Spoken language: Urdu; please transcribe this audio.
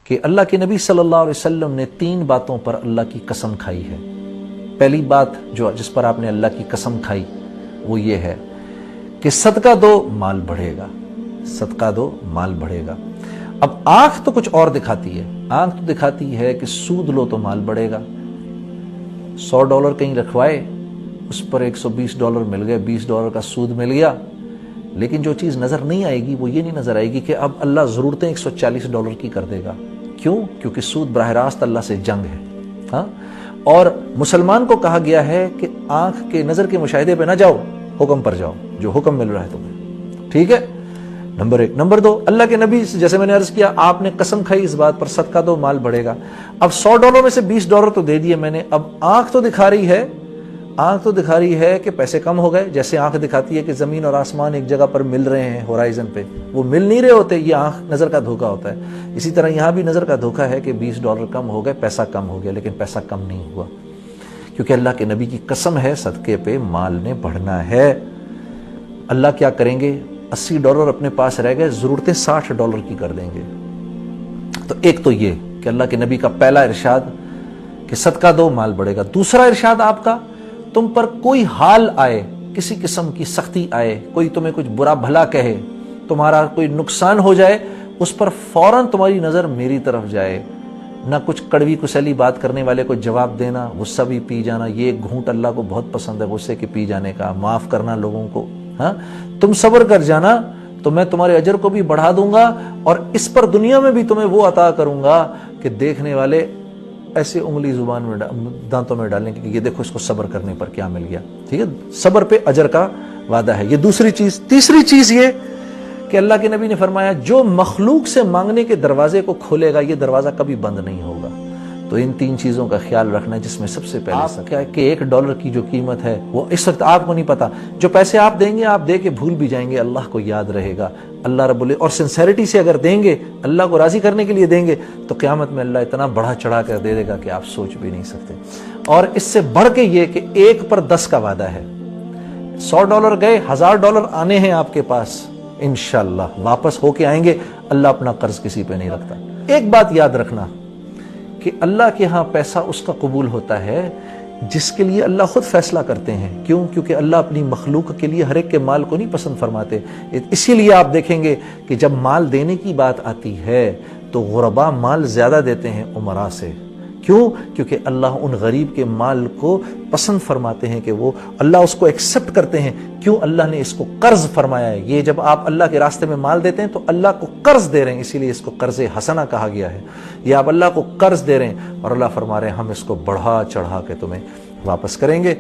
کہ اللہ کے نبی صلی اللہ علیہ وسلم نے 3 باتوں پر اللہ کی قسم کھائی ہے۔ پہلی بات جس پر آپ نے اللہ کی قسم کھائی وہ یہ ہے کہ صدقہ دو مال بڑھے گا، صدقہ دو مال بڑھے گا۔ اب آنکھ تو کچھ اور دکھاتی ہے، آنکھ تو دکھاتی ہے کہ سود لو تو مال بڑھے گا۔ $100 کہیں رکھوائے، اس پر $120 مل گئے، $20 کا سود مل گیا، لیکن جو چیز نظر نہیں آئے گی وہ یہ نہیں نظر آئے گی کہ اب اللہ ضرورتیں $140 کی کر دے گا۔ کیوں؟ کیونکہ سود براہ راست اللہ سے جنگ ہے۔ ہاں، اور مسلمان کو کہا گیا ہے کہ آنکھ کے نظر کے مشاہدے پہ نہ جاؤ، حکم پر جاؤ، جو حکم مل رہا ہے تمہیں، ٹھیک ہے؟ نمبر 1۔ نمبر 2، اللہ کے نبی جیسے میں نے عرض کیا، آپ نے قسم کھائی اس بات پر صدقہ دو مال بڑھے گا۔ اب $100 میں سے $20 تو دے دیے میں نے، اب آنکھ تو دکھا رہی ہے کہ پیسے کم ہو گئے، جیسے آنکھ دکھاتی ہے کہ زمین اور آسمان ایک جگہ پر مل رہے ہیں ہورائزن پہ، وہ مل نہیں رہے ہوتے، یہ آنکھ نظر کا دھوکہ ہوتا ہے۔ اسی طرح یہاں بھی نظر کا دھوکہ ہے کہ $20 کم ہو گئے، پیسہ کم ہو گیا، لیکن پیسہ کم نہیں ہوا، کیونکہ اللہ کے نبی کی قسم ہے صدقے پہ مال نے بڑھنا ہے۔ اللہ کیا کریں گے؟ $80 اپنے پاس رہ گئے، ضرورتیں $60 کی کر دیں گے۔ تو ایک تو یہ کہ اللہ کے نبی کا پہلا ارشاد کہ صدقہ دو مال بڑھے گا۔ دوسرا ارشاد آپ کا، تم پر کوئی حال آئے، کسی قسم کی سختی آئے، کوئی تمہیں کچھ برا بھلا کہے، تمہارا کوئی نقصان ہو جائے، اس پر فوراً تمہاری نظر میری طرف جائے، نہ کچھ کڑوی کسیلی بات کرنے والے کو جواب دینا، غصہ بھی پی جانا، یہ ایک گھونٹ اللہ کو بہت پسند ہے غصے کے پی جانے کا، معاف کرنا لوگوں کو۔ ہاں، تم صبر کر جانا تو میں تمہارے اجر کو بھی بڑھا دوں گا، اور اس پر دنیا میں بھی تمہیں وہ عطا کروں گا کہ دیکھنے والے ایسے انگلی زبان میں دانتوں میں ڈالیں کہ یہ دیکھو اس کو صبر کرنے پر کیا مل گیا، ٹھیک ہے؟ صبر پہ اجر کا وعدہ ہے، یہ دوسری چیز۔ تیسری چیز یہ کہ اللہ کے نبی نے فرمایا جو مخلوق سے مانگنے کے دروازے کو کھولے گا یہ دروازہ کبھی بند نہیں ہوگا۔ تو ان 3 چیزوں کا خیال رکھنا ہے، جس میں سب سے پہلے کیا ہے کہ $1 کی جو قیمت ہے وہ اس وقت آپ کو نہیں پتا، جو پیسے آپ دیں گے آپ دے کے بھول بھی جائیں گے، اللہ کو یاد رہے گا، اللہ رب اور سنسیریٹی سے اگر دیں گے، اللہ کو راضی کرنے کے لیے دیں گے، تو قیامت میں اللہ اتنا بڑھا چڑھا کر دے دے گا کہ آپ سوچ بھی نہیں سکتے۔ اور اس سے بڑھ کے یہ کہ 1 پر 10 کا وعدہ ہے، $100 گئے، $1000 آنے ہیں آپ کے پاس، انشاءاللہ واپس ہو کے آئیں گے۔ اللہ اپنا قرض کسی پہ نہیں رکھتا۔ ایک بات یاد رکھنا کہ اللہ کے ہاں پیسہ اس کا قبول ہوتا ہے جس کے لیے اللہ خود فیصلہ کرتے ہیں۔ کیوں؟ کیونکہ اللہ اپنی مخلوق کے لیے ہر ایک کے مال کو نہیں پسند فرماتے۔ اسی لیے آپ دیکھیں گے کہ جب مال دینے کی بات آتی ہے تو غربا مال زیادہ دیتے ہیں امراء سے۔ کیوں؟ کیونکہ اللہ ان غریب کے مال کو پسند فرماتے ہیں کہ وہ اللہ اس کو ایکسپٹ کرتے ہیں۔ کیوں؟ اللہ نے اس کو قرض فرمایا ہے۔ یہ جب آپ اللہ کے راستے میں مال دیتے ہیں تو اللہ کو قرض دے رہے ہیں، اسی لیے اس کو قرض حسنہ کہا گیا ہے۔ یہ آپ اللہ کو قرض دے رہے ہیں اور اللہ فرما رہے ہیں ہم اس کو بڑھا چڑھا کے تمہیں واپس کریں گے۔